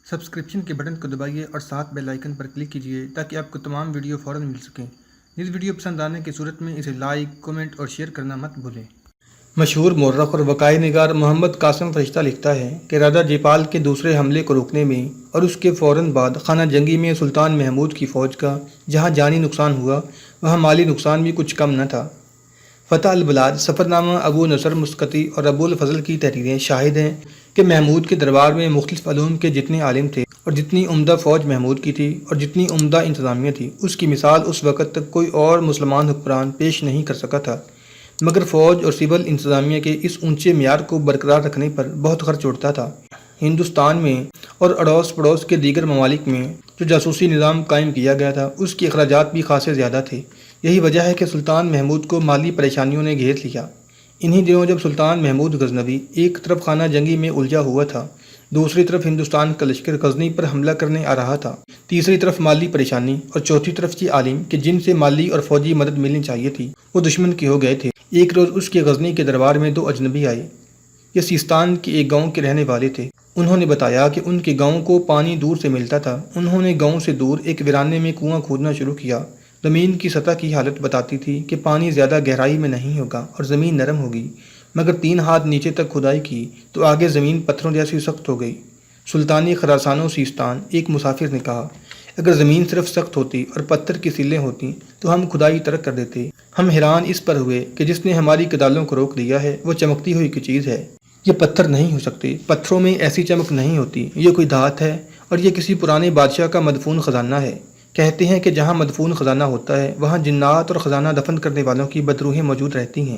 Subscription کے button کو دبائیے اور ساتھ بیل آئیکن پر کلک کیجیے تاکہ آپ کو تمام ویڈیو فوراً مل سکیں۔ اس ویڈیو پسند آنے کی صورت میں اسے لائک، کمنٹ اور شیئر کرنا مت بھولیں۔ مشہور مورخ اور وقائع نگار محمد قاسم فرشتہ لکھتا ہے کہ راجہ جیپال کے دوسرے حملے کو روکنے میں اور اس کے فوراً بعد خانہ جنگی میں سلطان محمود کی فوج کا جہاں جانی نقصان ہوا وہاں مالی نقصان بھی کچھ کم نہ تھا۔ فتح البلاد، سفرنامہ ابو نصر مسقطی اور ابو الفضل کی تحریریں شاہد ہیں کہ محمود کے دربار میں مختلف علوم کے جتنے عالم تھے اور جتنی عمدہ فوج محمود کی تھی اور جتنی عمدہ انتظامیہ تھی، اس کی مثال اس وقت تک کوئی اور مسلمان حکمران پیش نہیں کر سکا تھا، مگر فوج اور سول انتظامیہ کے اس اونچے معیار کو برقرار رکھنے پر بہت خرچ اٹھتا تھا۔ ہندوستان میں اور اڑوس پڑوس کے دیگر ممالک میں جو جاسوسی نظام قائم کیا گیا تھا اس کے اخراجات بھی خاصے زیادہ تھے۔ یہی وجہ ہے کہ سلطان محمود کو مالی پریشانیوں نے گھیر لیا۔ انہی دنوں جب سلطان محمود غزنوی ایک طرف خانہ جنگی میں الجھا ہوا تھا، دوسری طرف ہندوستان کا لشکر غزنی پر حملہ کرنے آ رہا تھا، تیسری طرف مالی پریشانی اور چوتھی طرف یہ عالم کہ جن سے مالی اور فوجی مدد ملنی چاہیے تھی وہ دشمن کے ہو گئے تھے۔ ایک روز اس کے غزنی کے دربار میں دو اجنبی آئے۔ یہ سیستان کے ایک گاؤں کے رہنے والے تھے۔ انہوں نے بتایا کہ ان کے گاؤں کو پانی دور سے ملتا تھا۔ انہوں نے گاؤں سے دور ایک ویرانے میں کنواں کھودنا شروع کیا۔ زمین کی سطح کی حالت بتاتی تھی کہ پانی زیادہ گہرائی میں نہیں ہوگا اور زمین نرم ہوگی، مگر 3 ہاتھ نیچے تک کھدائی کی تو آگے زمین پتھروں جیسی سخت ہو گئی۔ سلطانی خراسان و سیستان ایک مسافر نے کہا، اگر زمین صرف سخت ہوتی اور پتھر کی سیلیں ہوتی تو ہم کھدائی ترک کر دیتے۔ ہم حیران اس پر ہوئے کہ جس نے ہماری کدالوں کو روک دیا ہے وہ چمکتی ہوئی کی چیز ہے۔ یہ پتھر نہیں ہو سکتے، پتھروں میں ایسی چمک نہیں ہوتی، یہ کوئی دھات ہے اور یہ کسی پرانے بادشاہ کا مدفون خزانہ ہے۔ کہتے ہیں کہ جہاں مدفون خزانہ ہوتا ہے وہاں جنات اور خزانہ دفن کرنے والوں کی بدروحیں موجود رہتی ہیں۔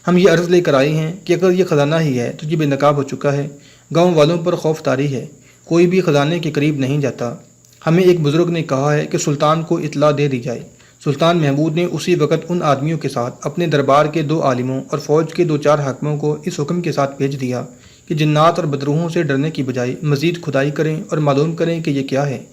ہم یہ عرض لے کر آئے ہیں کہ اگر یہ خزانہ ہی ہے تو یہ بے نقاب ہو چکا ہے۔ گاؤں والوں پر خوف طاری ہے، کوئی بھی خزانے کے قریب نہیں جاتا۔ ہمیں ایک بزرگ نے کہا ہے کہ سلطان کو اطلاع دے دی جائے۔ سلطان محمود نے اسی وقت ان آدمیوں کے ساتھ اپنے دربار کے 2 عالموں اور فوج کے 2-4 حاکموں کو اس حکم کے ساتھ بھیج دیا کہ جنات اور بدروحوں سے ڈرنے کی بجائے مزید کھدائی کریں اور معلوم کریں کہ یہ کیا ہے۔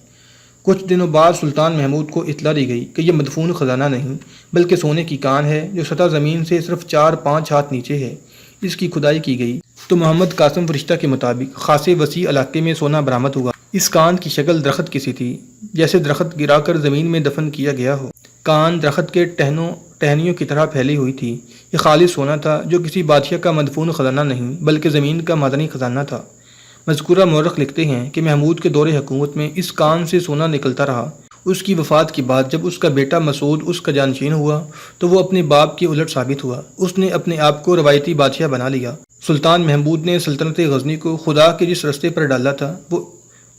کچھ دنوں بعد سلطان محمود کو اطلاع دی گئی کہ یہ مدفون خزانہ نہیں بلکہ سونے کی کان ہے جو سطح زمین سے صرف 4-5 ہاتھ نیچے ہے۔ اس کی کھدائی کی گئی تو محمد قاسم فرشتہ کے مطابق خاصے وسیع علاقے میں سونا برآمد ہوا۔ اس کان کی شکل درخت کی سی تھی، جیسے درخت گرا کر زمین میں دفن کیا گیا ہو۔ کان درخت کے ٹہنیوں کی طرح پھیلی ہوئی تھی۔ یہ خالص سونا تھا جو کسی بادشاہ کا مدفون خزانہ نہیں بلکہ زمین کا معدنی خزانہ تھا۔ مذکورہ مورخ لکھتے ہیں کہ محمود کے دور حکومت میں اس کان سے سونا نکلتا رہا۔ اس کی وفات کے بعد جب اس کا بیٹا مسعود اس کا جانشین ہوا تو وہ اپنے باپ کے الٹ ثابت ہوا۔ اس نے اپنے آپ کو روایتی بادشاہ بنا لیا۔ سلطان محمود نے سلطنت غزنی کو خدا کے جس راستے پر ڈالا تھا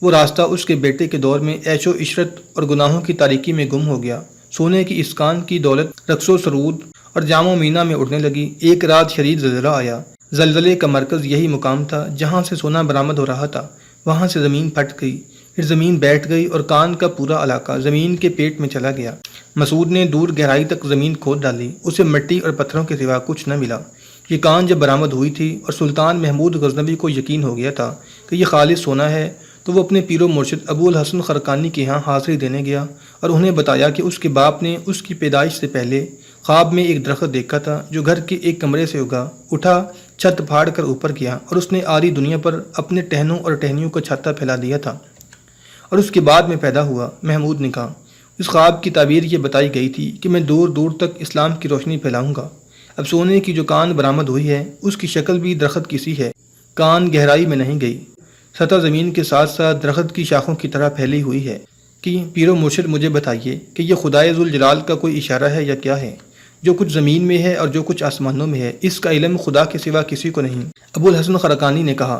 وہ راستہ اس کے بیٹے کے دور میں عیش و عشرت اور گناہوں کی تاریکی میں گم ہو گیا۔ سونے کی اس کان کی دولت رقص و سرود اور جام و مینا میں اڑنے لگی۔ ایک رات شدید زلزلہ آیا۔ زلزلے کا مرکز یہی مقام تھا جہاں سے سونا برآمد ہو رہا تھا۔ وہاں سے زمین پھٹ گئی، پھر زمین بیٹھ گئی اور کان کا پورا علاقہ زمین کے پیٹ میں چلا گیا۔ مسعود نے دور گہرائی تک زمین کھود ڈالی، اسے مٹی اور پتھروں کے سوا کچھ نہ ملا۔ یہ کان جب برآمد ہوئی تھی اور سلطان محمود غزنوی کو یقین ہو گیا تھا کہ یہ خالص سونا ہے تو وہ اپنے پیر و مرشد ابو الحسن خرقانی کے ہاں حاضری دینے گیا اور انہیں بتایا کہ اس کے باپ نے اس کی پیدائش سے پہلے خواب میں ایک درخت دیکھا تھا جو گھر کے ایک کمرے سے اٹھا، چھت پھاڑ کر اوپر گیا اور اس نے آری دنیا پر اپنے ٹہنوں اور ٹہنیوں کا چھاتا پھیلا دیا تھا اور اس کے بعد میں پیدا ہوا۔ محمود نے کہا، اس خواب کی تعبیر یہ بتائی گئی تھی کہ میں دور دور تک اسلام کی روشنی پھیلاؤں گا۔ اب سونے کی جو کان برآمد ہوئی ہے اس کی شکل بھی درخت کی سی ہے۔ کان گہرائی میں نہیں گئی، سطح زمین کے ساتھ ساتھ درخت کی شاخوں کی طرح پھیلی ہوئی ہے۔ کہ پیر و مرشد مجھے بتائیے کہ یہ خدائے ذوالجلال کا کوئی اشارہ ہے یا کیا ہے؟ جو کچھ زمین میں ہے اور جو کچھ آسمانوں میں ہے اس کا علم خدا کے سوا کسی کو نہیں۔ ابو الحسن خرقانی نے کہا،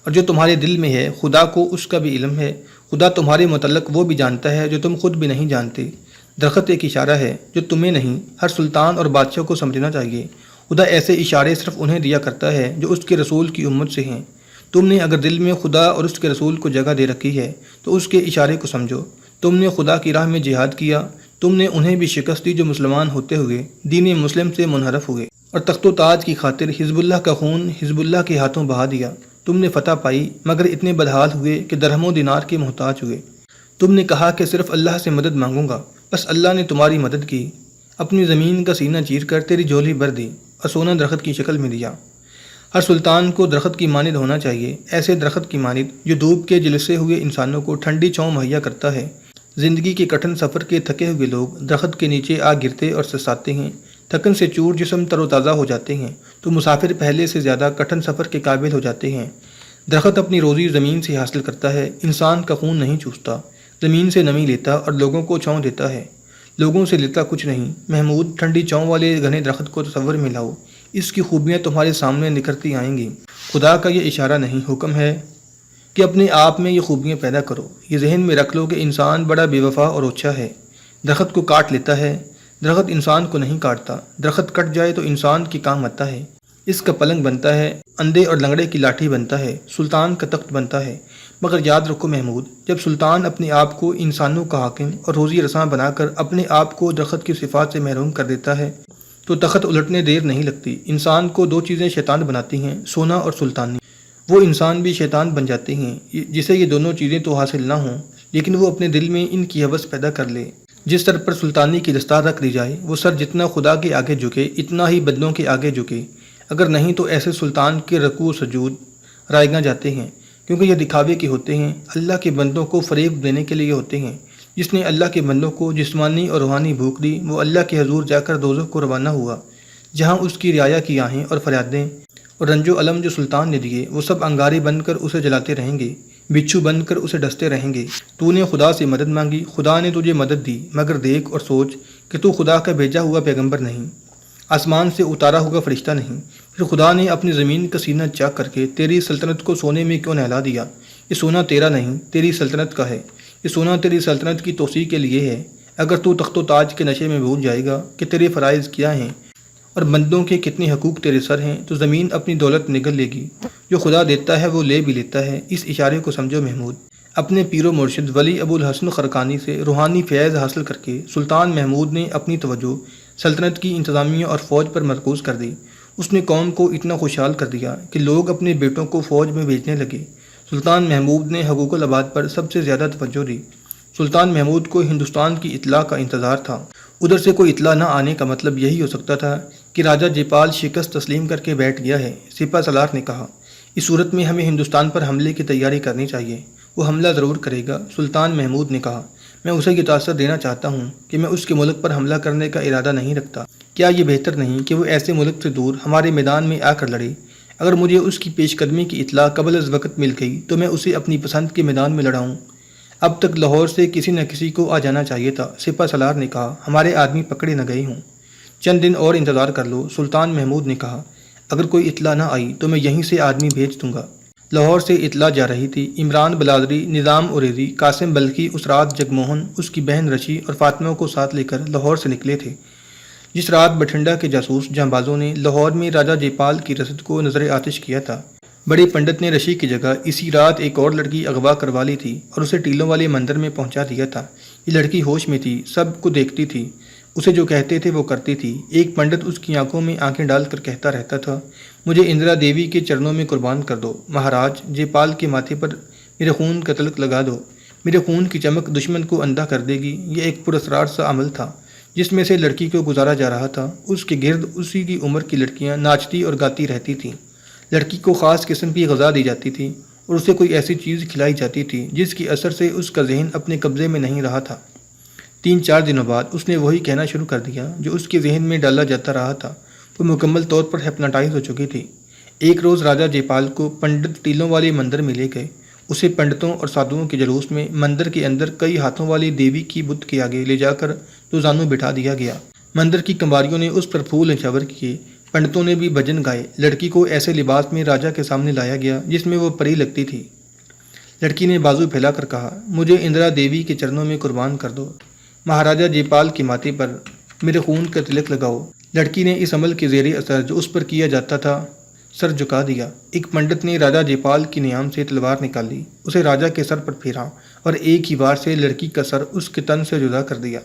اور جو تمہارے دل میں ہے خدا کو اس کا بھی علم ہے۔ خدا تمہارے متعلق وہ بھی جانتا ہے جو تم خود بھی نہیں جانتے۔ درخت ایک اشارہ ہے جو تمہیں نہیں، ہر سلطان اور بادشاہ کو سمجھنا چاہیے۔ خدا ایسے اشارے صرف انہیں دیا کرتا ہے جو اس کے رسول کی امت سے ہیں۔ تم نے اگر دل میں خدا اور اس کے رسول کو جگہ دے رکھی ہے تو اس کے اشارے کو سمجھو۔ تم نے خدا کی راہ میں جہاد کیا، تم نے انہیں بھی شکست دی جو مسلمان ہوتے ہوئے دین مسلم سے منحرف ہوئے، اور تخت و تاج کی خاطر حزب اللہ کا خون حزب اللہ کے ہاتھوں بہا دیا۔ تم نے فتح پائی مگر اتنے بدحال ہوئے کہ درہم و دینار کے محتاج ہوئے۔ تم نے کہا کہ صرف اللہ سے مدد مانگوں گا، بس اللہ نے تمہاری مدد کی، اپنی زمین کا سینہ چیر کر تیری جھولی بھر دی اور سونا درخت کی شکل میں دیا۔ ہر سلطان کو درخت کی مانند ہونا چاہیے، ایسے درخت کی مانند جو دھوپ کے جلسے ہوئے انسانوں کو ٹھنڈی چھاؤں مہیا کرتا ہے۔ زندگی کے کٹھن سفر کے تھکے ہوئے لوگ درخت کے نیچے آ گرتے اور سساتے ہیں، تھکن سے چور جسم تر و تازہ ہو جاتے ہیں تو مسافر پہلے سے زیادہ کٹھن سفر کے قابل ہو جاتے ہیں۔ درخت اپنی روزی زمین سے حاصل کرتا ہے، انسان کا خون نہیں چوستا، زمین سے نمی لیتا اور لوگوں کو چھاؤں دیتا ہے، لوگوں سے لیتا کچھ نہیں۔ محمود، ٹھنڈی چھاؤں والے گھنے درخت کو تصور میں لاؤ، اس کی خوبیاں تمہارے سامنے نکھرتی آئیں گی۔ خدا کا یہ اشارہ نہیں، حکم ہے کہ اپنے آپ میں یہ خوبیاں پیدا کرو۔ یہ ذہن میں رکھ لو کہ انسان بڑا بے وفا اور اوچھا ہے، درخت کو کاٹ لیتا ہے، درخت انسان کو نہیں کاٹتا۔ درخت کٹ جائے تو انسان کے کام آتا ہے، اس کا پلنگ بنتا ہے، اندھے اور لنگڑے کی لاٹھی بنتا ہے، سلطان کا تخت بنتا ہے۔ مگر یاد رکھو محمود، جب سلطان اپنے آپ کو انسانوں کا حاکم اور روزی رساں بنا کر اپنے آپ کو درخت کی صفات سے محروم کر دیتا ہے تو تخت الٹنے دیر نہیں لگتی۔ انسان کو دو چیزیں شیطان بناتی ہیں، سونا اور سلطانی۔ وہ انسان بھی شیطان بن جاتے ہیں جسے یہ دونوں چیزیں تو حاصل نہ ہوں، لیکن وہ اپنے دل میں ان کی ہوس پیدا کر لے۔ جس سر پر سلطانی کی دستار رکھ دی جائے، وہ سر جتنا خدا کے آگے جھکے اتنا ہی بندوں کے آگے جھکے، اگر نہیں تو ایسے سلطان کے رکوع و سجود رائیگاں جاتے ہیں، کیونکہ یہ دکھاوے کے ہوتے ہیں، اللہ کے بندوں کو فریب دینے کے لیے ہوتے ہیں۔ جس نے اللہ کے بندوں کو جسمانی اور روحانی بھوک دی، وہ اللہ کے حضور جا کر دوزخ کو روانہ ہوا، جہاں اس کی رعایا کی آہیں اور فریادیں اور رنج و الم جو سلطان نے دیے، وہ سب انگارے بن کر اسے جلاتے رہیں گے، بچھو بن کر اسے ڈستے رہیں گے۔ تو نے خدا سے مدد مانگی، خدا نے تجھے مدد دی، مگر دیکھ اور سوچ کہ تو خدا کا بھیجا ہوا پیغمبر نہیں، آسمان سے اتارا ہوا فرشتہ نہیں۔ پھر خدا نے اپنی زمین کا سینہ چاک کر کے تیری سلطنت کو سونے میں کیوں نہلا دیا؟ یہ سونا تیرا نہیں، تیری سلطنت کا ہے، یہ سونا تیری سلطنت کی توسیع کے لیے ہے۔ اگر تو تخت و تاج کے نشے میں بھول جائے گا کہ تیرے فرائض کیا ہیں اور بندوں کے کتنے حقوق تیرے سر ہیں، تو زمین اپنی دولت نگل لے گی۔ جو خدا دیتا ہے وہ لے بھی لیتا ہے، اس اشارے کو سمجھو محمود۔ اپنے پیر و مرشد ولی ابو الحسن خرقانی سے روحانی فیض حاصل کر کے سلطان محمود نے اپنی توجہ سلطنت کی انتظامیہ اور فوج پر مرکوز کر دی۔ اس نے قوم کو اتنا خوشحال کر دیا کہ لوگ اپنے بیٹوں کو فوج میں بھیجنے لگے۔ سلطان محمود نے حقوق العباد پر سب سے زیادہ توجہ دی۔ سلطان محمود کو ہندوستان کی اطلاع کا انتظار تھا۔ ادھر سے کوئی اطلاع نہ آنے کا مطلب یہی ہو سکتا تھا کہ راجہ جیپال شکست تسلیم کر کے بیٹھ گیا ہے۔ سپہ سالار نے کہا، اس صورت میں ہمیں ہندوستان پر حملے کی تیاری کرنی چاہیے، وہ حملہ ضرور کرے گا۔ سلطان محمود نے کہا، میں اسے یہ تاثر دینا چاہتا ہوں کہ میں اس کے ملک پر حملہ کرنے کا ارادہ نہیں رکھتا۔ کیا یہ بہتر نہیں کہ وہ ایسے ملک سے دور ہمارے میدان میں آ کر لڑے؟ اگر مجھے اس کی پیش قدمی کی اطلاع قبل از وقت مل گئی تو میں اسے اپنی پسند کے میدان میں لڑاؤں۔ اب تک لاہور سے کسی نہ کسی کو آ جانا چاہیے تھا۔ سپہ سالار نے کہا، ہمارے آدمی پکڑے نہ گئے ہوں، چند دن اور انتظار کر لو۔ سلطان محمود نے کہا، اگر کوئی اطلاع نہ آئی تو میں یہیں سے آدمی بھیج دوں گا۔ لاہور سے اطلاع جا رہی تھی۔ عمران بلادری، نظام اوریزی، قاسم بلخی، اس رات جگموہن، اس کی بہن رشی اور فاطمہ کو ساتھ لے کر لاہور سے نکلے تھے۔ جس رات بٹھنڈا کے جاسوس جانبازوں نے لاہور میں راجہ جیپال کی رسد کو نظر آتش کیا تھا، بڑے پنڈت نے رشی کی جگہ اسی رات ایک اور لڑکی اغوا کروا لی تھی اور اسے ٹیلوں والے مندر میں پہنچا دیا تھا۔ یہ لڑکی ہوش میں تھی، سب کو دیکھتی تھی، اسے جو کہتے تھے وہ کرتی تھی۔ ایک پنڈت اس کی آنکھوں میں آنکھیں ڈال کر کہتا رہتا تھا، مجھے اندرا دیوی کے چرنوں میں قربان کر دو، مہاراج جیپال کے ماتھے پر میرے خون کا تلک لگا دو، میرے خون کی چمک دشمن کو اندھا کر دے گی۔ یہ ایک پراسرار سا عمل تھا جس میں سے لڑکی کو گزارا جا رہا تھا۔ اس کے گرد اسی کی عمر کی لڑکیاں ناچتی اور گاتی رہتی تھیں۔ لڑکی کو خاص قسم کی غذا دی جاتی تھی اور اسے کوئی ایسی چیز کھلائی جاتی تھی جس کی اثر سے اس کا ذہن اپنے قبضے میں نہیں رہا تھا۔ 3-4 دنوں بعد اس نے وہی کہنا شروع کر دیا جو اس کے ذہن میں ڈالا جاتا رہا تھا۔ وہ مکمل طور پر ہپناٹائز ہو چکی تھی۔ ایک روز راجہ جیپال کو پنڈت ٹیلوں والے مندر میں لے گئے۔ اسے پنڈتوں اور سادھوؤں کے جلوس میں مندر کے اندر کئی ہاتھوں والی دیوی کی بت کے آگے لے جا کر دو زانوں بٹھا دیا گیا۔ مندر کی کمواریوں نے اس پر پھول نچھاور کیے، پنڈتوں نے بھی بھجن گائے۔ لڑکی کو ایسے لباس میں راجہ کے سامنے لایا گیا جس میں وہ پری لگتی تھی۔ لڑکی نے بازو پھیلا کر کہا، مجھے اندرا دیوی کے چرنوں میں قربان کر دو، مہاراجہ جیپال کے ماتھے پر میرے خون کا تلک لگاؤ۔ لڑکی نے اس عمل کے زیر اثر جو اس پر کیا جاتا تھا سر جھکا دیا۔ ایک پنڈت نے راجہ جیپال کی نیام سے تلوار نکالی، اسے راجہ کے سر پر پھیرا اور ایک ہی وار سے لڑکی کا سر اس کے تن سے جدا کر دیا۔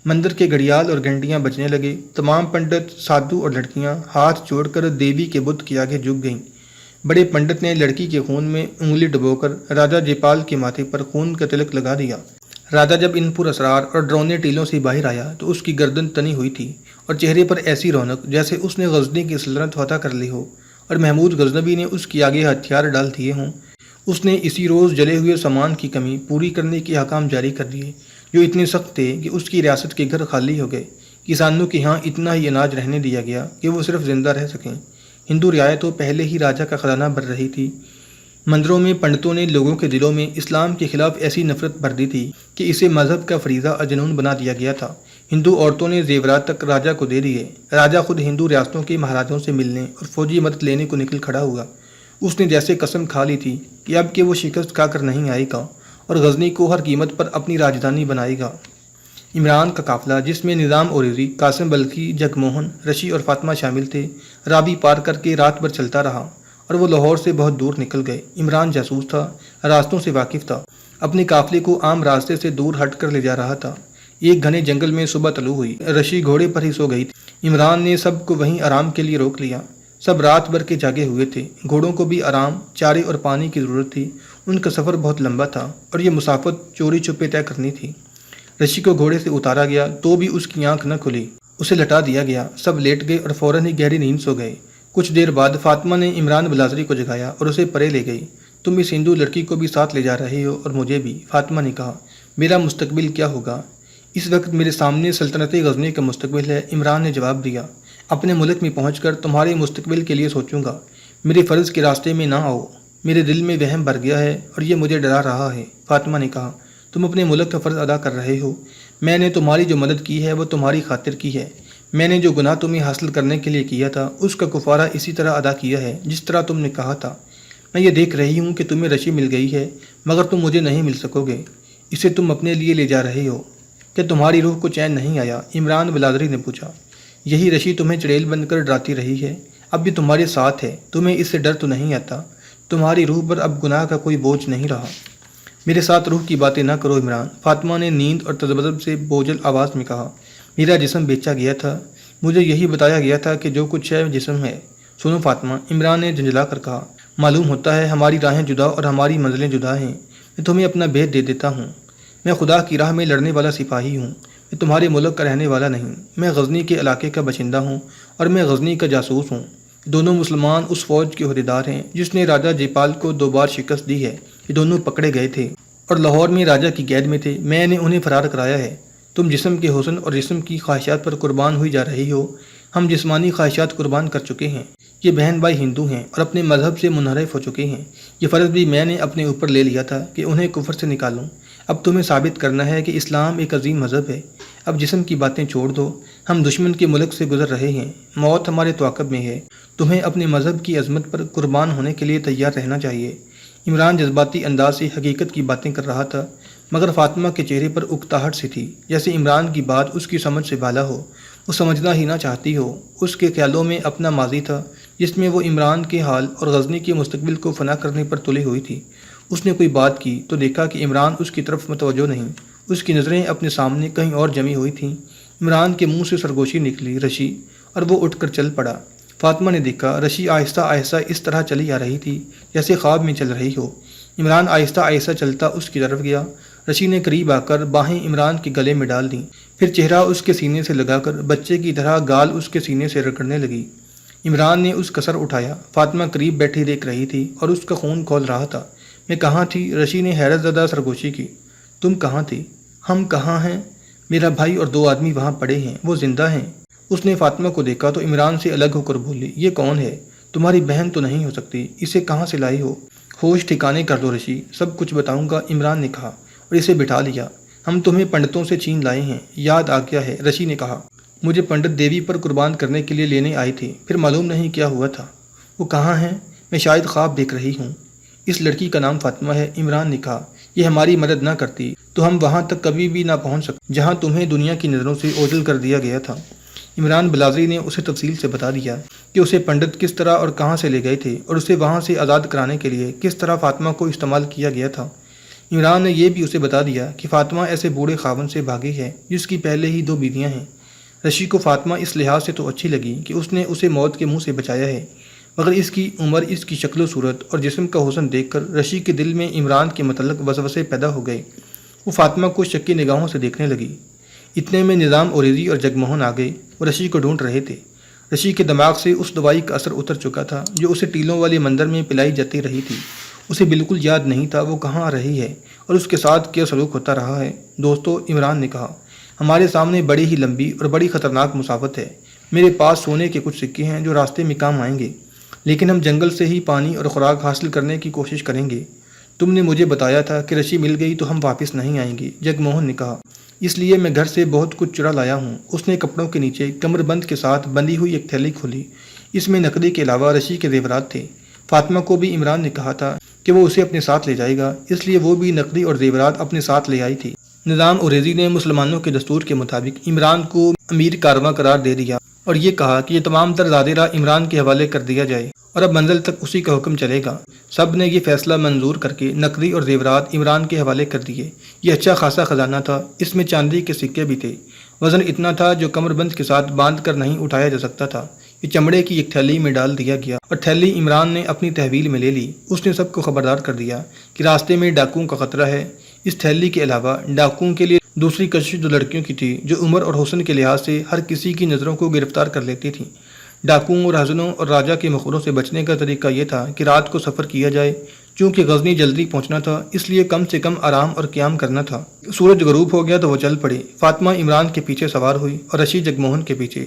مندر کے گھڑیال اور گھنٹیاں بجنے لگے۔ تمام پنڈت، سادھو اور لڑکیاں ہاتھ جوڑ کر دیوی کے بت کے آگے جھک گئیں۔ بڑے پنڈت نے لڑکی کے خون میں انگلی ڈبو کر راجہ جیپال کے ماتھے پر خون کا تلک لگا دیا۔ راجہ جب ان پر اسرار اور ڈرونے ٹیلوں سے باہر آیا تو اس کی گردن تنی ہوئی تھی اور چہرے پر ایسی رونق جیسے اس نے غزنی کی سلطنت فتح کر لی ہو اور محمود غزنوی نے اس کے آگے ہتھیار ڈال دیے ہوں۔ اس نے اسی روز جلے ہوئے سامان کی کمی پوری کرنے کے احکام جاری کر دیے، جو اتنے سخت تھے کہ اس کی ریاست کے گھر خالی ہو گئے۔ کسانوں کے ہاں اتنا ہی اناج رہنے دیا گیا کہ وہ صرف زندہ رہ سکیں۔ ہندو رعایتوں پہلے ہی راجا کا خزانہ بھر رہی تھی۔ مندروں میں پنڈتوں نے لوگوں کے دلوں میں اسلام کے خلاف ایسی نفرت بھر دی تھی کہ اسے مذہب کا فریضہ اور جنون بنا دیا گیا تھا۔ ہندو عورتوں نے زیورات تک راجا کو دے دیے۔ راجا خود ہندو ریاستوں کے مہاراجوں سے ملنے اور فوجی مدد لینے کو نکل کھڑا ہوا۔ اس نے جیسے قسم کھا لی تھی کہ اب کہ وہ شکست کھا کر نہیں آئے گا اور غزنی کو ہر قیمت پر اپنی راجدھانی بنائے گا۔ عمران کا قافلہ، جس میں نظام اوریری، قاسم بلخی، جگموہن، رشی اور فاطمہ شامل تھے، رابی پار کر کے رات بھر چلتا رہا اور وہ لاہور سے بہت دور نکل گئے۔ عمران جاسوس تھا، راستوں سے واقف تھا، اپنے قافلے کو عام راستے سے دور ہٹ کر لے جا رہا تھا۔ ایک گھنے جنگل میں صبح طلوع ہوئی، رشی گھوڑے پر ہی سو گئی تھی۔ عمران نے سب کو وہیں آرام کے لیے روک لیا۔ سب رات بھر کے جاگے ہوئے تھے، گھوڑوں کو بھی آرام، چارے اور پانی کی ضرورت تھی۔ ان کا سفر بہت لمبا تھا اور یہ مسافت چوری چھپے طے کرنی تھی۔ رشی کو گھوڑے سے اتارا گیا تو بھی اس کی آنکھ نہ کھلی، اسے لٹا دیا گیا۔ سب لیٹ گئے اور فوراً ہی گہری نیند سو گئے۔ کچھ دیر بعد فاطمہ نے عمران بلازری کو جگایا اور اسے پرے لے گئی۔ تم اس ہندو لڑکی کو بھی ساتھ لے جا رہے ہو اور مجھے بھی، فاطمہ نے کہا۔ میرا مستقبل کیا ہوگا؟ اس وقت میرے سامنے سلطنت غزنی کا مستقبل ہے، عمران نے جواب دیا۔ اپنے ملک میں پہنچ کر تمہارے مستقبل کے لیے سوچوں گا۔ میرے فرض کے راستے میں نہ آؤ، میرے دل میں وہم بھر گیا ہے اور یہ مجھے ڈرا رہا ہے، فاطمہ نے کہا۔ تم اپنے ملک کا فرض ادا کر رہے ہو، میں نے تمہاری جو مدد کی ہے وہ تمہاری خاطر کی ہے۔ میں نے جو گناہ تمہیں حاصل کرنے کے لیے کیا تھا اس کا کفارہ اسی طرح ادا کیا ہے جس طرح تم نے کہا تھا۔ میں یہ دیکھ رہی ہوں کہ تمہیں رشی مل گئی ہے، مگر تم مجھے نہیں مل سکو گے، اسے تم اپنے لیے لے جا رہے ہو۔ کہ تمہاری روح کو چین نہیں آیا؟ عمران بلازری نے پوچھا۔ یہی رشی تمہیں چڑیل بن کر ڈراتی رہی ہے، اب بھی تمہارے ساتھ ہے، تمہیں اس سے ڈر تو نہیں آتا؟ تمہاری روح پر اب گناہ کا کوئی بوجھ نہیں رہا۔ میرے ساتھ روح کی باتیں نہ کرو عمران، فاطمہ نے نیند اور تذبذب سے بوجھل آواز میں کہا۔ میرا جسم بیچا گیا تھا، مجھے یہی بتایا گیا تھا کہ جو کچھ ہے جسم ہے۔ سنو فاطمہ، عمران نے جھنجھلا کر کہا، معلوم ہوتا ہے ہماری راہیں جدا اور ہماری منزلیں جدا ہیں۔ میں تمہیں اپنا بھید دے دیتا ہوں، میں خدا کی راہ میں لڑنے والا سپاہی ہوں، میں تمہارے ملک کا رہنے والا نہیں۔ میں غزنی کے علاقے کا باشندہ ہوں اور میں غزنی کا جاسوس ہوں۔ دونوں مسلمان اس فوج کے عہدیدار ہیں جس نے راجہ جیپال کو 2 بار شکست دی ہے۔ یہ دونوں پکڑے گئے تھے اور لاہور میں راجہ کی قید میں تھے، میں نے انہیں فرار کرایا ہے۔ تم جسم کے حسن اور جسم کی خواہشات پر قربان ہوئی جا رہی ہو، ہم جسمانی خواہشات قربان کر چکے ہیں۔ یہ بہن بھائی ہندو ہیں اور اپنے مذہب سے منحرف ہو چکے ہیں۔ یہ فرض بھی میں نے اپنے اوپر لے لیا تھا کہ انہیں کفر سے نکالوں۔ اب تمہیں ثابت کرنا ہے کہ اسلام ایک عظیم مذہب ہے۔ اب جسم کی باتیں چھوڑ دو، ہم دشمن کے ملک سے گزر رہے ہیں، موت ہمارے تعاقب میں ہے، تمہیں اپنے مذہب کی عظمت پر قربان ہونے کے لیے تیار رہنا چاہیے۔ عمران جذباتی انداز سے حقیقت کی باتیں کر رہا تھا، مگر فاطمہ کے چہرے پر اکتاہٹ سی تھی، جیسے عمران کی بات اس کی سمجھ سے بالا ہو، وہ سمجھنا ہی نہ چاہتی ہو۔ اس کے خیالوں میں اپنا ماضی تھا جس میں وہ عمران کے حال اور غزنی کے مستقبل کو فنا کرنے پر تلی ہوئی تھی۔ اس نے کوئی بات کی تو دیکھا کہ عمران اس کی طرف متوجہ نہیں، اس کی نظریں اپنے سامنے کہیں اور جمی ہوئی تھیں۔ عمران کے منہ سے سرگوشی نکلی، رشی، اور وہ اٹھ کر چل پڑا۔ فاطمہ نے دیکھا رشی آہستہ آہستہ اس طرح چلی آ رہی تھی جیسے خواب میں چل رہی ہو۔ عمران آہستہ آہستہ چلتا اس کی طرف گیا۔ رشی نے قریب آ کر باہیں عمران کے گلے میں ڈال دیں، پھر چہرہ اس کے سینے سے لگا کر بچے کی طرح گال اس کے سینے سے رگڑنے لگی۔ عمران نے اس کا سر اٹھایا، فاطمہ قریب بیٹھی دیکھ رہی تھی اور اس کا خون کھول رہا تھا۔ میں کہاں تھی؟ رشی نے حیرت زدہ سرگوشی کی۔ تم کہاں تھی؟ ہم کہاں ہیں؟ میرا بھائی اور 2 آدمی وہاں پڑے ہیں، وہ زندہ ہیں۔ اس نے فاطمہ کو دیکھا تو عمران سے الگ ہو کر بولی، یہ کون ہے؟ تمہاری بہن تو نہیں ہو سکتی، اسے کہاں سے لائی ہو؟ ہوش ٹھکانے کر دو رشی، سب کچھ بتاؤں گا، عمران نے کہا اور اسے بٹھا لیا۔ ہم تمہیں پنڈتوں سے چھین لائے ہیں، یاد آ گیا ہے، رشی نے کہا۔ مجھے پنڈت دیوی پر قربان کرنے کے لیے لینے آئے تھے، پھر معلوم نہیں کیا ہوا تھا۔ وہ کہاں ہیں؟ میں شاید خواب دیکھ رہی ہوں۔ اس لڑکی کا نام فاطمہ ہے، عمران نے کہا۔ یہ ہماری مدد نہ کرتی تو ہم وہاں تک کبھی بھی نہ پہنچ سکتے جہاں تمہیں دنیا کی نظروں سے اوجھل کر دیا گیا تھا۔ عمران بلازری نے اسے تفصیل سے بتا دیا کہ اسے پنڈت کس طرح اور کہاں سے لے گئے تھے اور اسے وہاں سے آزاد کرانے کے لیے کس طرح فاطمہ کو استعمال کیا گیا تھا۔ عمران نے یہ بھی اسے بتا دیا کہ فاطمہ ایسے بوڑھے خاوند سے بھاگی ہے جس کی پہلے ہی 2 بیویاں ہیں۔ رشی کو فاطمہ اس لحاظ سے تو اچھی لگی کہ اس نے اسے موت کے منہ سے بچایا ہے، مگر اس کی عمر، اس کی شکل و صورت اور جسم کا حسن دیکھ کر رشی کے دل میں عمران کے متعلق وسوسے پیدا ہو گئے۔ وہ فاطمہ کو شکی نگاہوں سے دیکھنے لگی۔ اتنے میں نظام اوریری اور جگموہن آ گئے، وہ رشی کو ڈھونڈ رہے تھے۔ رشی کے دماغ سے اس دوائی کا اثر اتر چکا تھا جو اسے ٹیلوں والے مندر میں پلائی جاتی رہی تھی۔ اسے بالکل یاد نہیں تھا وہ کہاں رہی ہے اور اس کے ساتھ کیا سلوک ہوتا رہا ہے۔ دوستو، عمران نے کہا، ہمارے سامنے بڑی ہی لمبی اور بڑی خطرناک مسافت ہے۔ میرے پاس سونے کے کچھ سکے ہیں جو راستے میں کام آئیں گے، لیکن ہم جنگل سے ہی پانی اور خوراک حاصل کرنے کی کوشش کریں گے۔ تم نے مجھے بتایا تھا کہ رشی مل گئی تو ہم واپس نہیں آئیں گے، جگ موہن نے کہا۔ اس لیے میں گھر سے بہت کچھ چرا لایا ہوں۔ اس نے کپڑوں کے نیچے کمر بند کے ساتھ بندھی ہوئی ایک تھیلی کھولی۔ اس میں نقدی کے علاوہ رشی کے زیورات تھے۔ فاطمہ کو بھی عمران نے کہا تھا کہ وہ اسے اپنے ساتھ لے جائے گا، اس لیے وہ بھی نقدی اور زیورات اپنے ساتھ لے آئی تھی۔ نظام اوریزی نے مسلمانوں کے دستور کے مطابق عمران کو امیر کارواں قرار دے دیا اور یہ کہا کہ یہ تمام تر زادرہ عمران کے حوالے کر دیا جائے اور اب منزل تک اسی کا حکم چلے گا۔ سب نے یہ فیصلہ منظور کر کے نقدی اور زیورات عمران کے حوالے کر دیے۔ یہ اچھا خاصا خزانہ تھا، اس میں چاندی کے سکے بھی تھے۔ وزن اتنا تھا جو کمر بند کے ساتھ باندھ کر نہیں اٹھایا جا سکتا تھا۔ یہ چمڑے کی ایک تھیلی میں ڈال دیا گیا اور تھیلی عمران نے اپنی تحویل میں لے لی۔ اس نے سب کو خبردار کر دیا کہ راستے میں ڈاکوؤں کا خطرہ ہے۔ اس تھیلی کے علاوہ ڈاکوؤں کے لیے دوسری کشش دو لڑکیوں کی تھی جو عمر اور حسن کے لحاظ سے ہر کسی کی نظروں کو گرفتار کر لیتی تھیں۔ ڈاکوؤں اور ہزنوں اور راجا کے مخبروں سے بچنے کا طریقہ یہ تھا کہ رات کو سفر کیا جائے۔ چونکہ غزنی جلدی پہنچنا تھا اس لیے کم سے کم آرام اور قیام کرنا تھا۔ سورج غروب ہو گیا تو وہ چل پڑے۔ فاطمہ عمران کے پیچھے سوار ہوئی اور رشی جگ موہن کے پیچھے۔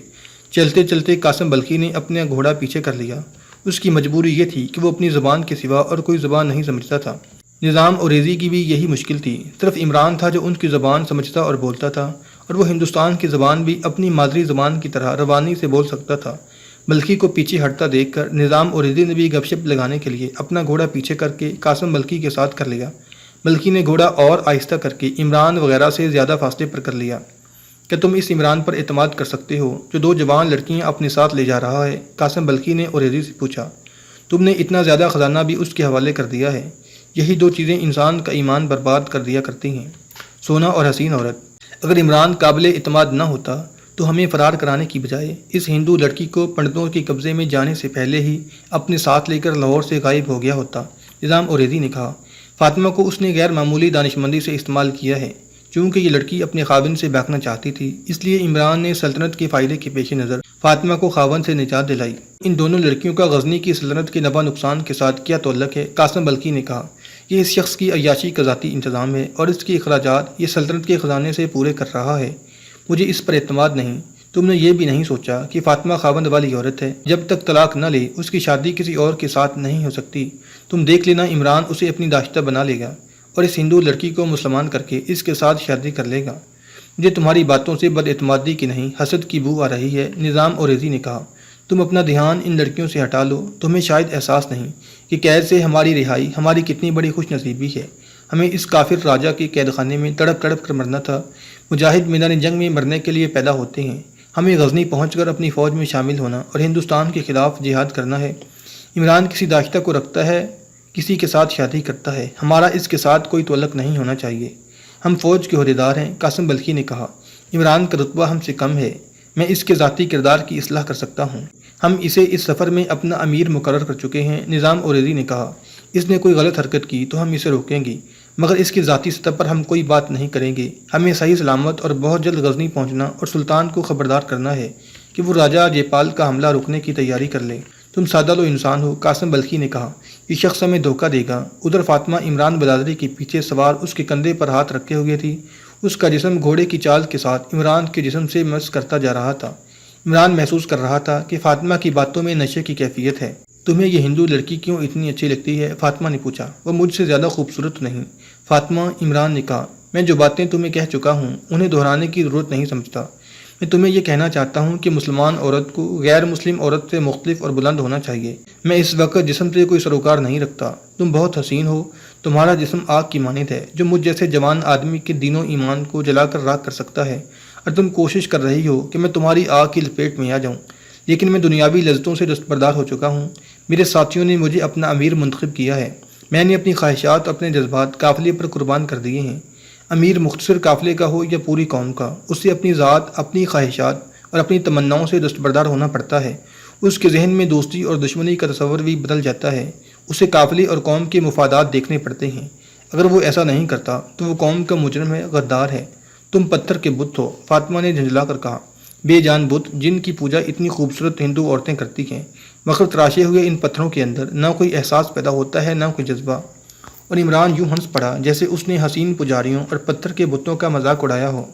چلتے چلتے قاسم بلخی نے اپنا گھوڑا پیچھے کر لیا۔ اس کی مجبوری یہ تھی کہ وہ اپنی زبان کے سوا اور کوئی زبان نہیں سمجھتا تھا۔ نظام اوریزی کی بھی یہی مشکل تھی۔ صرف عمران تھا جو ان کی زبان سمجھتا اور بولتا تھا، اور وہ ہندوستان کی زبان بھی اپنی مادری زبان کی طرح روانی سے بول سکتا تھا۔ بلخی کو پیچھے ہٹتا دیکھ کر نظام اوریزی نے بھی گپ شپ لگانے کے لیے اپنا گھوڑا پیچھے کر کے قاسم بلخی کے ساتھ کر لیا۔ بلخی نے گھوڑا اور آہستہ کر کے عمران وغیرہ سے زیادہ فاصلے پر کر لیا۔ کیا تم اس عمران پر اعتماد کر سکتے ہو جو دو جوان لڑکیاں اپنے ساتھ لے جا رہا ہے؟ قاسم بلخی نے اوریزی سے پوچھا۔ تم نے اتنا زیادہ خزانہ بھی اس کے حوالے کر دیا ہے۔ یہی دو چیزیں انسان کا ایمان برباد کر دیا کرتی ہیں، سونا اور حسین عورت۔ اگر عمران قابل اعتماد نہ ہوتا تو ہمیں فرار کرانے کی بجائے اس ہندو لڑکی کو پنڈتوں کے قبضے میں جانے سے پہلے ہی اپنے ساتھ لے کر لاہور سے غائب ہو گیا ہوتا، نظام اوریزی نے کہا۔ فاطمہ کو اس نے غیر معمولی دانشمندی سے استعمال کیا ہے۔ چونکہ یہ لڑکی اپنے خاوند سے بھاگنا چاہتی تھی اس لیے عمران نے سلطنت کے فائدے کے پیش نظر فاطمہ کو خاوند سے نجات دلائی۔ ان دونوں لڑکیوں کا غزنی کی سلطنت کے نفع نقصان کے ساتھ کیا تعلق ہے؟ قاسم بلخی نے کہا۔ یہ اس شخص کی عیاشی کا ذاتی انتظام ہے اور اس کے اخراجات یہ سلطنت کے خزانے سے پورے کر رہا ہے۔ مجھے اس پر اعتماد نہیں۔ تم نے یہ بھی نہیں سوچا کہ فاطمہ خاوند والی عورت ہے، جب تک طلاق نہ لے اس کی شادی کسی اور کے ساتھ نہیں ہو سکتی۔ تم دیکھ لینا عمران اسے اپنی داشتہ بنا لے گا اور اس ہندو لڑکی کو مسلمان کر کے اس کے ساتھ شادی کر لے گا۔ مجھے تمہاری باتوں سے بد اعتمادی کی نہیں حسد کی بو آ رہی ہے، نظام اوریزی نے کہا۔ تم اپنا دھیان ان لڑکیوں سے ہٹا لو۔ تمہیں شاید احساس نہیں کہ قید سے ہماری رہائی ہماری کتنی بڑی خوش نصیبی ہے۔ ہمیں اس کافر راجا کے قید خانے میں تڑپ تڑپ کر مرنا تھا۔ مجاہد میدان جنگ میں مرنے کے لیے پیدا ہوتے ہیں۔ ہمیں غزنی پہنچ کر اپنی فوج میں شامل ہونا اور ہندوستان کے خلاف جہاد کرنا ہے۔ عمران کسی داشتہ کو رکھتا ہے، کسی کے ساتھ شادی کرتا ہے، ہمارا اس کے ساتھ کوئی تعلق نہیں ہونا چاہیے۔ ہم فوج کے عہدیدار ہیں، قاسم بلخی نے کہا۔ عمران کا رتبہ ہم سے کم ہے، میں اس کے ذاتی کردار کی اصلاح کر سکتا ہوں۔ ہم اسے اس سفر میں اپنا امیر مقرر کر چکے ہیں، نظام اوریزی نے کہا۔ اس نے کوئی غلط حرکت کی تو ہم اسے روکیں گے، مگر اس کی ذاتی سطح پر ہم کوئی بات نہیں کریں گے۔ ہمیں صحیح سلامت اور بہت جلد غزنی پہنچنا اور سلطان کو خبردار کرنا ہے کہ وہ راجہ جےپال کا حملہ روکنے کی تیاری کر لے۔ تم سادہ لو انسان ہو، قاسم بلخی نے کہا۔ یہ شخص ہمیں دھوکہ دے گا۔ ادھر فاطمہ عمران برادری کے پیچھے سوار اس کے کندھے پر ہاتھ رکھے ہوئے تھی۔ اس کا جسم گھوڑے کی چال کے ساتھ عمران کے جسم سے مس کرتا جا رہا تھا۔ عمران محسوس کر رہا تھا کہ فاطمہ کی باتوں میں نشے کی کیفیت ہے۔ تمہیں یہ ہندو لڑکی کیوں اتنی اچھی لگتی ہے؟ فاطمہ نے پوچھا۔ وہ مجھ سے زیادہ خوبصورت نہیں، فاطمہ، عمران نے کہا۔ میں جو باتیں تمہیں کہہ چکا ہوں انہیں دہرانے کی ضرورت نہیں سمجھتا۔ میں تمہیں یہ کہنا چاہتا ہوں کہ مسلمان عورت کو غیر مسلم عورت سے مختلف اور بلند ہونا چاہیے۔ میں اس وقت جسم سے کوئی سروکار نہیں رکھتا۔ تم بہت حسین ہو، تمہارا جسم آگ کی مانند ہے جو مجھ جیسے جوان آدمی کے دین و ایمان کو جلا کر راکھ کر سکتا ہے، اور تم کوشش کر رہی ہو کہ میں تمہاری آگ کی لپیٹ میں آ جاؤں، لیکن میں دنیاوی لذتوں سے دستبردار ہو چکا ہوں۔ میرے ساتھیوں نے مجھے اپنا امیر منتخب کیا ہے۔ میں نے اپنی خواہشات، اپنے جذبات قافلے پر قربان کر دیے ہیں۔ امیر مختصر قافلے کا ہو یا پوری قوم کا، اسے اپنی ذات، اپنی خواہشات اور اپنی تمناؤں سے دستبردار ہونا پڑتا ہے۔ اس کے ذہن میں دوستی اور دشمنی کا تصور بھی بدل جاتا ہے۔ اسے قافلے اور قوم کے مفادات دیکھنے پڑتے ہیں۔ اگر وہ ایسا نہیں کرتا تو وہ قوم کا مجرم ہے، غدار ہے۔ تم پتھر کے بت ہو، فاطمہ نے جھنجلا کر کہا۔ بے جان بت جن کی پوجا اتنی خوبصورت ہندو عورتیں کرتی ہیں، مگر تراشے ہوئے ان پتھروں کے اندر نہ کوئی احساس پیدا ہوتا ہے، نہ کوئی جذبہ۔ اور عمران یوں ہنس پڑا جیسے اس نے حسین پجاریوں اور پتھر کے بتوں کا مذاق اڑایا ہو۔